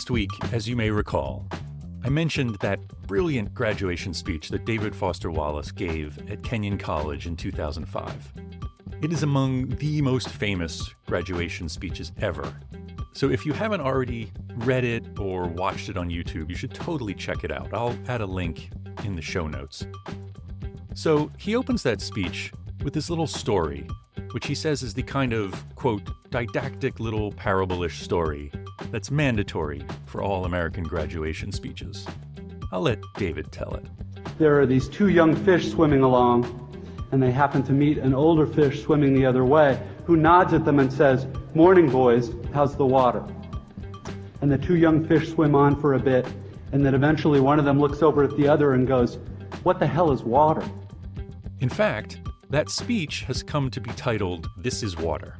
Last week, as you may recall, I mentioned that brilliant graduation speech that David Foster Wallace gave at Kenyon College in 2005. It is among the most famous graduation speeches ever. So if you haven't already read it or watched it on YouTube, you should totally check it out. I'll add a link in the show notes. So he opens that speech with this little story, which he says is the kind of, quote, didactic little parable-ish story that's mandatory for all American graduation speeches. I'll let David tell it. There are these two young fish swimming along, and they happen to meet an older fish swimming the other way, who nods at them and says, "Morning, boys, how's the water?" And the two young fish swim on for a bit, and then eventually one of them looks over at the other and goes, "What the hell is water?" In fact, that speech has come to be titled "This is Water,"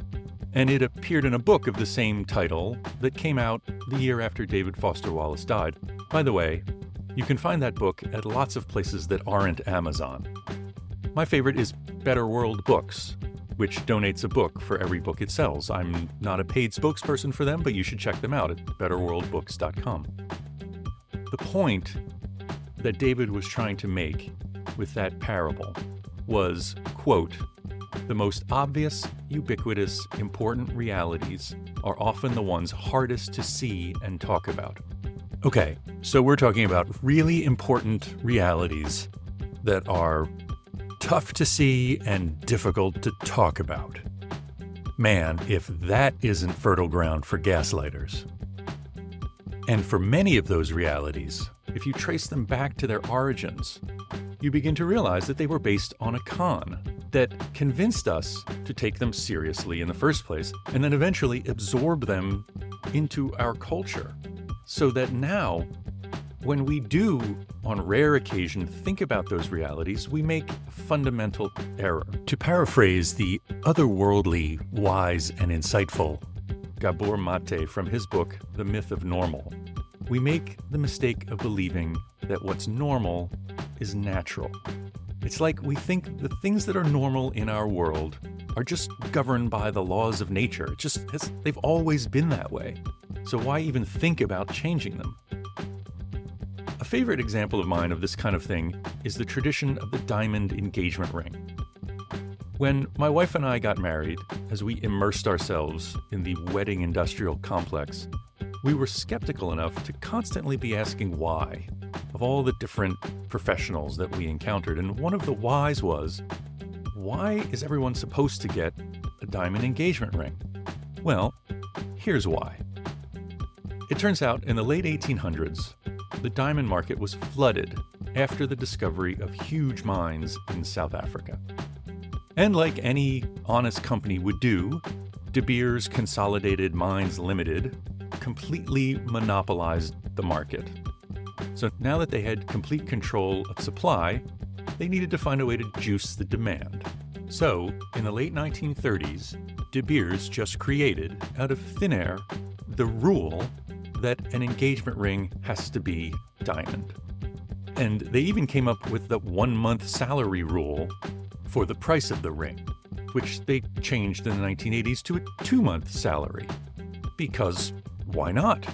and it appeared in a book of the same title that came out the year after David Foster Wallace died. By the way, you can find that book at lots of places that aren't Amazon. My favorite is Better World Books, which donates a book for every book it sells. I'm not a paid spokesperson for them, but you should check them out at betterworldbooks.com. The point that David was trying to make with that parable was, quote, "The most obvious, ubiquitous, important realities are often the ones hardest to see and talk about." Okay, so we're talking about really important realities that are tough to see and difficult to talk about. Man, if that isn't fertile ground for gaslighters. And for many of those realities, if you trace them back to their origins, you begin to realize that they were based on a con that convinced us to take them seriously in the first place, and then eventually absorb them into our culture. So that now, when we do, on rare occasion, think about those realities, we make a fundamental error. To paraphrase the otherworldly, wise, and insightful Gabor Mate from his book, The Myth of Normal, we make the mistake of believing that what's normal is natural. It's like we think the things that are normal in our world are just governed by the laws of nature. They've always been that way. So why even think about changing them? A favorite example of mine of this kind of thing is the tradition of the diamond engagement ring. When my wife and I got married, as we immersed ourselves in the wedding industrial complex, we were skeptical enough to constantly be asking why of all the different professionals that we encountered. And one of the whys was, why is everyone supposed to get a diamond engagement ring? Well, here's why. It turns out in the late 1800s, the diamond market was flooded after the discovery of huge mines in South Africa. And like any honest company would do, De Beers Consolidated Mines Limited completely monopolized the market. So now that they had complete control of supply, they needed to find a way to juice the demand. So, in the late 1930s, De Beers just created, out of thin air, the rule that an engagement ring has to be diamond. And they even came up with the 1-month salary rule for the price of the ring, which they changed in the 1980s to a 2-month salary. Because why not?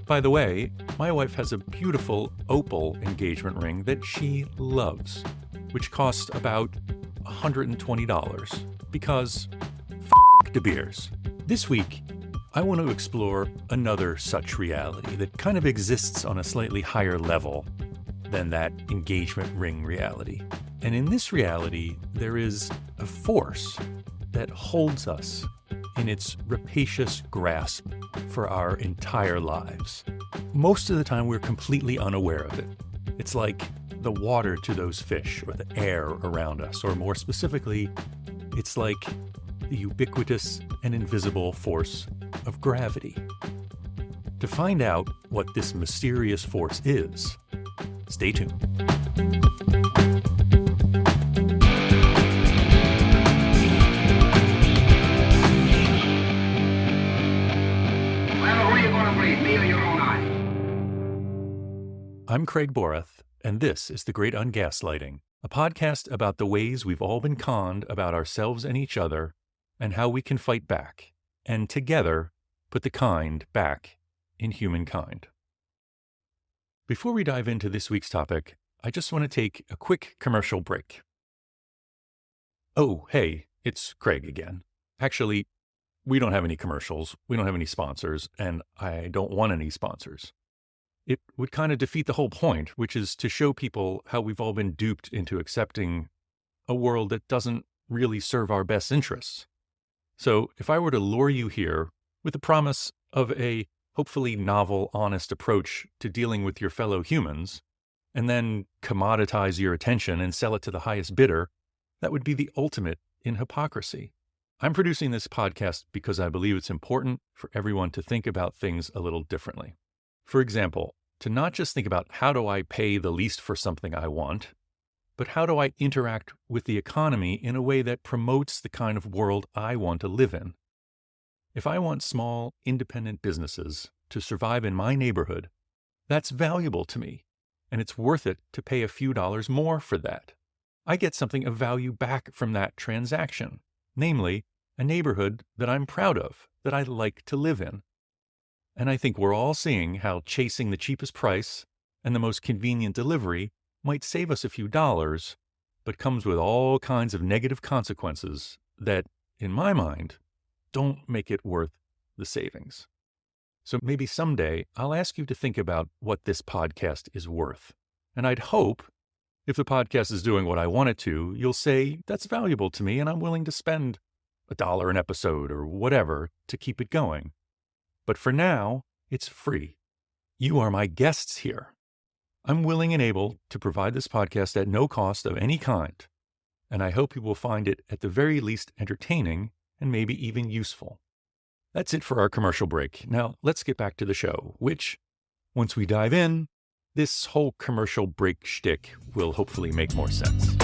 By the way, my wife has a beautiful opal engagement ring that she loves, which costs about $120, because f*** De Beers. This week, I want to explore another such reality that kind of exists on a slightly higher level than that engagement ring reality. And in this reality, there is a force that holds us in its rapacious grasp for our entire lives. Most of the time, we're completely unaware of it. It's like the water to those fish, or the air around us, or more specifically, it's like the ubiquitous and invisible force of gravity. To find out what this mysterious force is, stay tuned. I'm Craig Borath, and this is The Great Ungaslighting, a podcast about the ways we've all been conned about ourselves and each other, and how we can fight back, and together put the kind back in humankind. Before we dive into this week's topic, I just want to take a quick commercial break. Oh, hey, it's Craig again. Actually, we don't have any commercials, we don't have any sponsors, and I don't want any sponsors. It would kind of defeat the whole point, which is to show people how we've all been duped into accepting a world that doesn't really serve our best interests. So if I were to lure you here with the promise of a hopefully novel, honest approach to dealing with your fellow humans, and then commoditize your attention and sell it to the highest bidder, that would be the ultimate in hypocrisy. I'm producing this podcast because I believe it's important for everyone to think about things a little differently. For example, to not just think about how do I pay the least for something I want, but how do I interact with the economy in a way that promotes the kind of world I want to live in. If I want small, independent businesses to survive in my neighborhood, that's valuable to me, and it's worth it to pay a few dollars more for that. I get something of value back from that transaction, namely, a neighborhood that I'm proud of, that I like to live in. And I think we're all seeing how chasing the cheapest price and the most convenient delivery might save us a few dollars, but comes with all kinds of negative consequences that, in my mind, don't make it worth the savings. So maybe someday I'll ask you to think about what this podcast is worth. And I'd hope, if the podcast is doing what I want it to, you'll say, that's valuable to me and I'm willing to spend $1 an episode or whatever to keep it going. But for now, it's free. You are my guests here. I'm willing and able to provide this podcast at no cost of any kind, and I hope you will find it at the very least entertaining and maybe even useful. That's it for our commercial break. Now, let's get back to the show, which, once we dive in, this whole commercial break shtick will hopefully make more sense.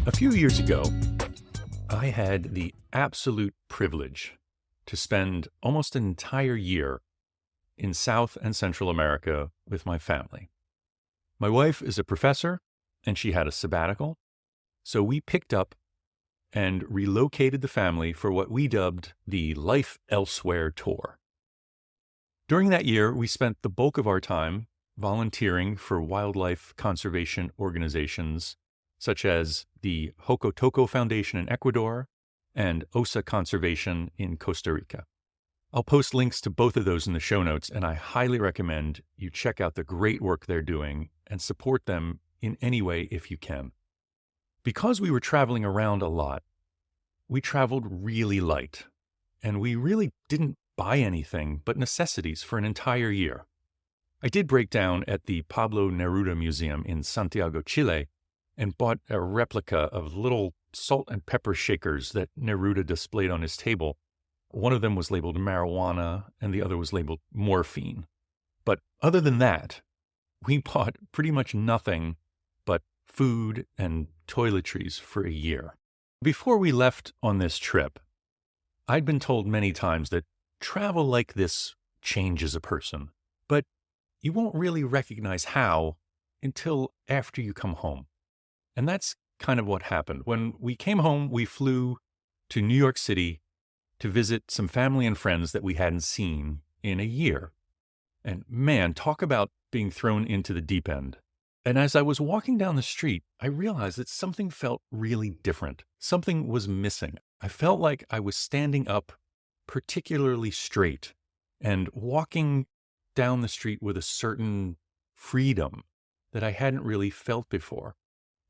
A few years ago, I had the absolute privilege to spend almost an entire year in South and Central America with my family. My wife is a professor, and she had a sabbatical, so we picked up and relocated the family for what we dubbed the Life Elsewhere Tour. During that year, we spent the bulk of our time volunteering for wildlife conservation organizations such as the Hocotoco Foundation in Ecuador and OSA Conservation in Costa Rica. I'll post links to both of those in the show notes, and I highly recommend you check out the great work they're doing and support them in any way if you can. Because we were traveling around a lot, we traveled really light, and we really didn't buy anything but necessities for an entire year. I did break down at the Pablo Neruda Museum in Santiago, Chile, and bought a replica of little salt and pepper shakers that Neruda displayed on his table. One of them was labeled marijuana, and the other was labeled morphine. But other than that, we bought pretty much nothing but food and toiletries for a year. Before we left on this trip, I'd been told many times that travel like this changes a person, but you won't really recognize how until after you come home. And that's kind of what happened. When we came home, we flew to New York City to visit some family and friends that we hadn't seen in a year. And man, talk about being thrown into the deep end. And as I was walking down the street, I realized that something felt really different. Something was missing. I felt like I was standing up particularly straight and walking down the street with a certain freedom that I hadn't really felt before.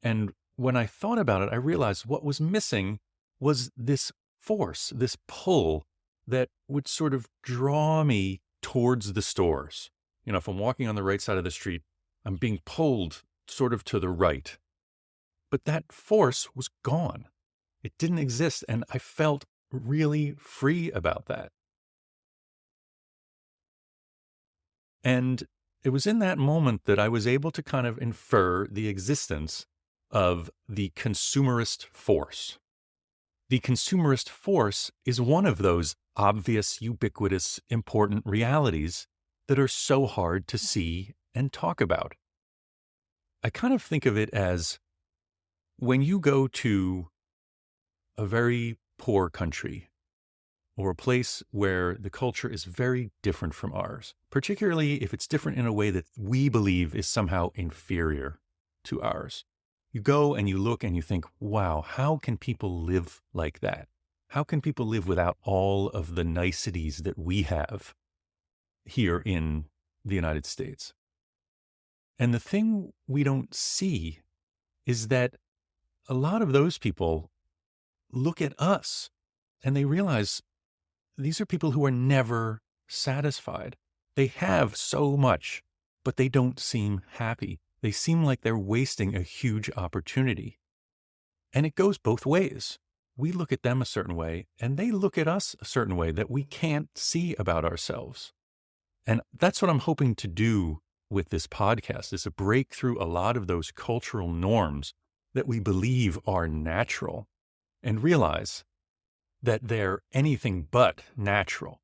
And when I thought about it, I realized what was missing was this force, this pull that would sort of draw me towards the stores. You know, if I'm walking on the right side of the street, I'm being pulled sort of to the right. But that force was gone. It didn't exist, and I felt really free about that. And it was in that moment that I was able to kind of infer the existence of the Consumerist Force. The Consumerist Force is one of those obvious, ubiquitous, important realities that are so hard to see and talk about. I kind of think of it as when you go to a very poor country or a place where the culture is very different from ours, particularly if it's different in a way that we believe is somehow inferior to ours. You go and you look and you think, wow, how can people live like that? How can people live without all of the niceties that we have here in the United States? And the thing we don't see is that a lot of those people look at us and they realize these are people who are never satisfied. They have so much, but they don't seem happy. They seem like they're wasting a huge opportunity. And it goes both ways. We look at them a certain way, and they look at us a certain way that we can't see about ourselves. And that's what I'm hoping to do with this podcast, is to break through a lot of those cultural norms that we believe are natural and realize that they're anything but natural.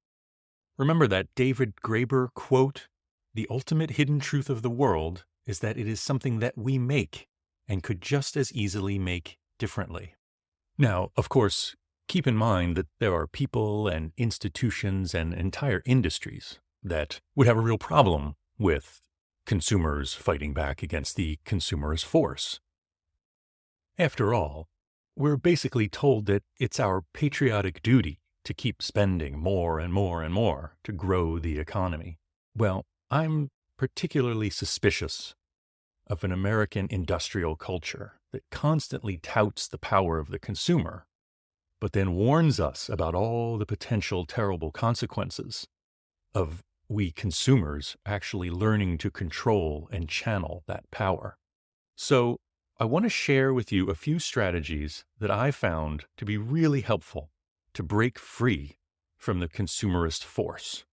Remember that David Graeber quote, "The ultimate hidden truth of the world is that it is something that we make and could just as easily make differently." Now, of course, keep in mind that there are people and institutions and entire industries that would have a real problem with consumers fighting back against the consumerist force. After all, we're basically told that it's our patriotic duty to keep spending more and more and more to grow the economy. Well, I'm particularly suspicious of an American industrial culture that constantly touts the power of the consumer, but then warns us about all the potential terrible consequences of we consumers actually learning to control and channel that power. So I want to share with you a few strategies that I found to be really helpful to break free from the consumerist force.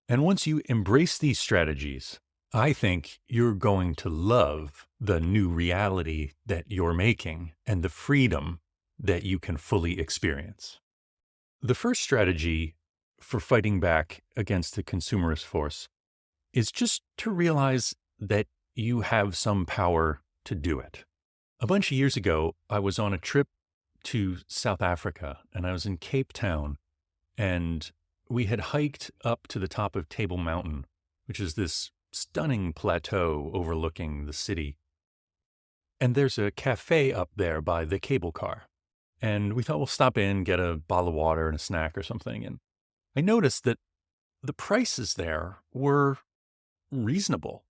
And once you embrace these strategies, I think you're going to love the new reality that you're making and the freedom that you can fully experience. The first strategy for fighting back against the consumerist force is just to realize that you have some power to do it. A bunch of years ago, I was on a trip to South Africa, and I was in Cape Town, and we had hiked up to the top of Table Mountain, which is this stunning plateau overlooking the city. And there's a cafe up there by the cable car. And we thought we'll stop in, get a bottle of water and a snack or something. And I noticed that the prices there were reasonable,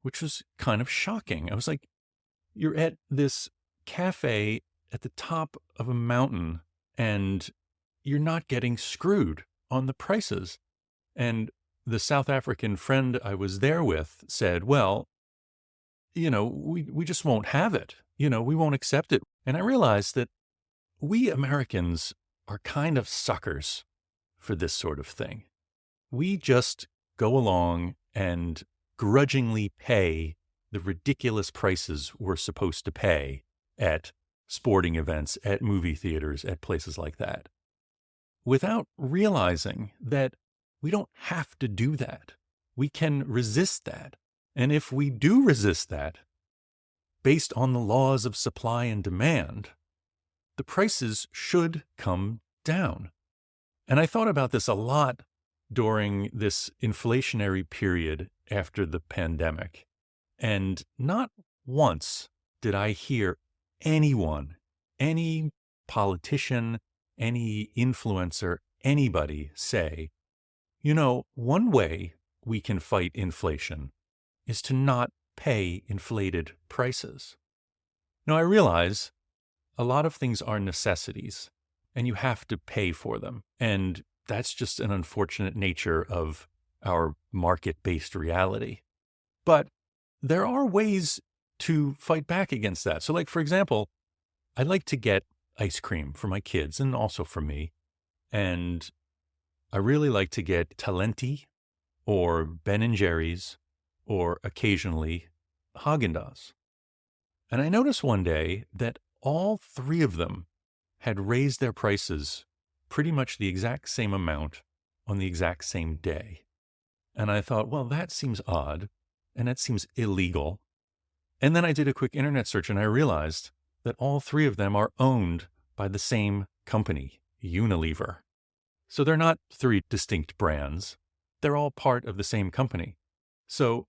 which was kind of shocking. I was like, you're at this cafe at the top of a mountain and you're not getting screwed on the prices. And the South African friend I was there with said, well, we just won't have it. We won't accept it. And I realized that we Americans are kind of suckers for this sort of thing. We just go along and grudgingly pay the ridiculous prices we're supposed to pay at sporting events, at movie theaters, at places like that, without realizing that we don't have to do that. We can resist that. And if we do resist that, based on the laws of supply and demand, the prices should come down. And I thought about this a lot during this inflationary period after the pandemic. And not once did I hear anyone, any politician, any influencer, anybody say, one way we can fight inflation is to not pay inflated prices. Now, I realize a lot of things are necessities and you have to pay for them. And that's just an unfortunate nature of our market-based reality. But there are ways to fight back against that. So for example, I like to get ice cream for my kids and also for me. And I really like to get Talenti or Ben & Jerry's or occasionally Haagen-Dazs. And I noticed one day that all three of them had raised their prices pretty much the exact same amount on the exact same day. And I thought, well, that seems odd, and that seems illegal. And then I did a quick internet search, and I realized that all three of them are owned by the same company, Unilever. So they're not three distinct brands. They're all part of the same company. So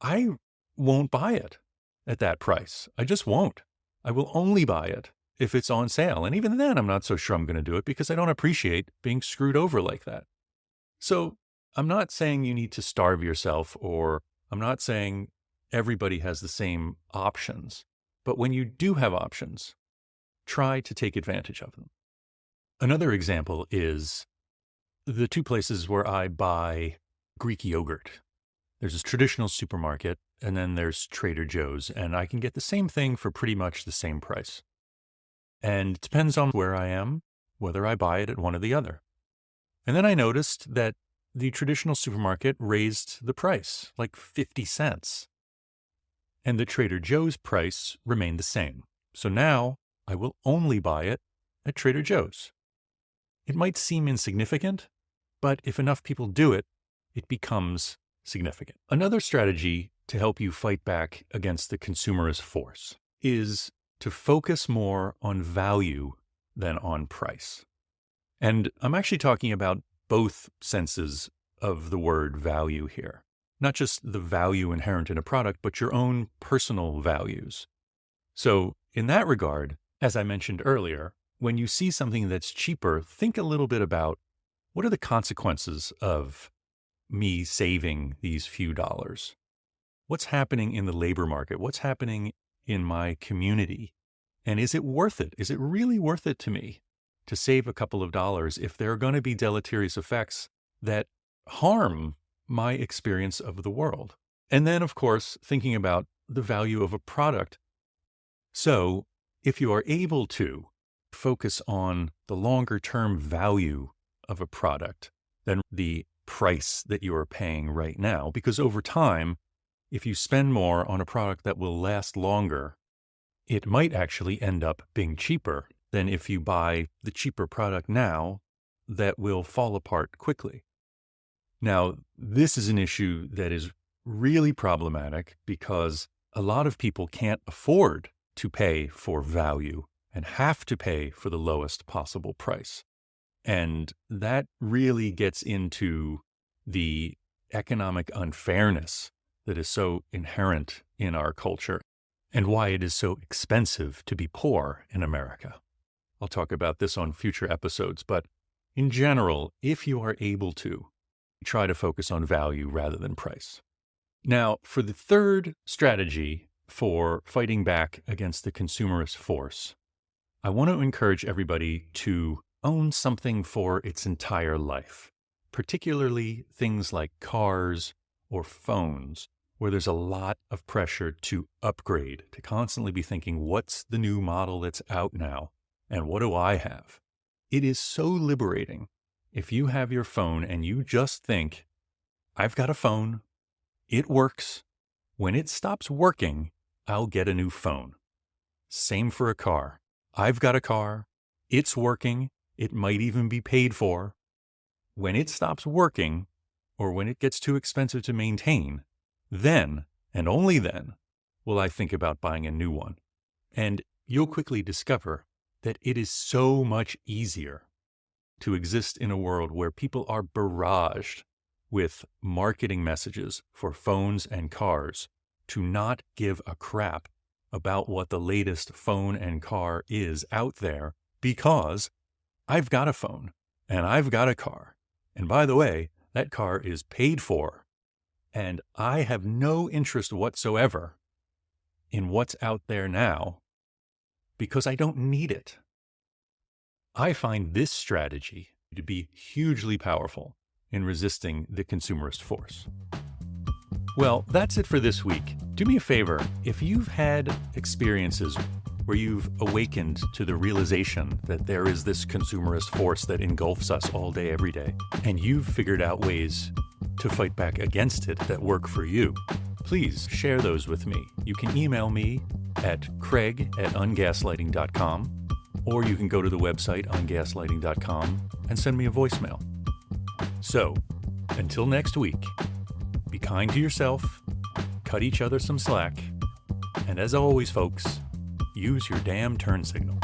I won't buy it at that price. I just won't. I will only buy it if it's on sale. And even then, I'm not so sure I'm going to do it because I don't appreciate being screwed over like that. So I'm not saying you need to starve yourself, or I'm not saying everybody has the same options. But when you do have options, try to take advantage of them. Another example is the two places where I buy Greek yogurt. There's a traditional supermarket, and then there's Trader Joe's, and I can get the same thing for pretty much the same price. And it depends on where I am, whether I buy it at one or the other. And then I noticed that the traditional supermarket raised the price, like 50 cents. And the Trader Joe's price remained the same. So now I will only buy it at Trader Joe's. It might seem insignificant, but if enough people do it, it becomes significant. Another strategy to help you fight back against the consumerist force is to focus more on value than on price. And I'm actually talking about both senses of the word value here. Not just the value inherent in a product, but your own personal values. So in that regard, as I mentioned earlier, when you see something that's cheaper, think a little bit about what are the consequences of me saving these few dollars? What's happening in the labor market? What's happening in my community? And is it worth it? Is it really worth it to me to save a couple of dollars if there are going to be deleterious effects that harm my experience of the world? And then, of course, thinking about the value of a product. So if you are able to focus on the longer-term value of a product than the price that you are paying right now, because over time, if you spend more on a product that will last longer, it might actually end up being cheaper than if you buy the cheaper product now that will fall apart quickly. Now, this is an issue that is really problematic because a lot of people can't afford to pay for value and have to pay for the lowest possible price. And that really gets into the economic unfairness that is so inherent in our culture and why it is so expensive to be poor in America. I'll talk about this on future episodes, but in general, if you are able to, try to focus on value rather than price. Now, for the third strategy for fighting back against the consumerist force, I want to encourage everybody to own something for its entire life, particularly things like cars or phones, where there's a lot of pressure to upgrade, to constantly be thinking, what's the new model that's out now, and what do I have? It is so liberating if you have your phone and you just think, I've got a phone, it works. When it stops working, I'll get a new phone. Same for a car. I've got a car, it's working, it might even be paid for. When it stops working, or when it gets too expensive to maintain, then, and only then, will I think about buying a new one. And you'll quickly discover that it is so much easier to exist in a world where people are barraged with marketing messages for phones and cars to not give a crap about what the latest phone and car is out there, because I've got a phone and I've got a car. And by the way, that car is paid for. And I have no interest whatsoever in what's out there now because I don't need it. I find this strategy to be hugely powerful in resisting the consumerist force. Well, that's it for this week. Do me a favor, if you've had experiences where you've awakened to the realization that there is this consumerist force that engulfs us all day, every day, and you've figured out ways to fight back against it that work for you, please share those with me. You can email me at craig@ungaslighting.com, or you can go to the website on gaslighting.com and send me a voicemail. So, until next week, be kind to yourself, cut each other some slack, and as always, folks, use your damn turn signal.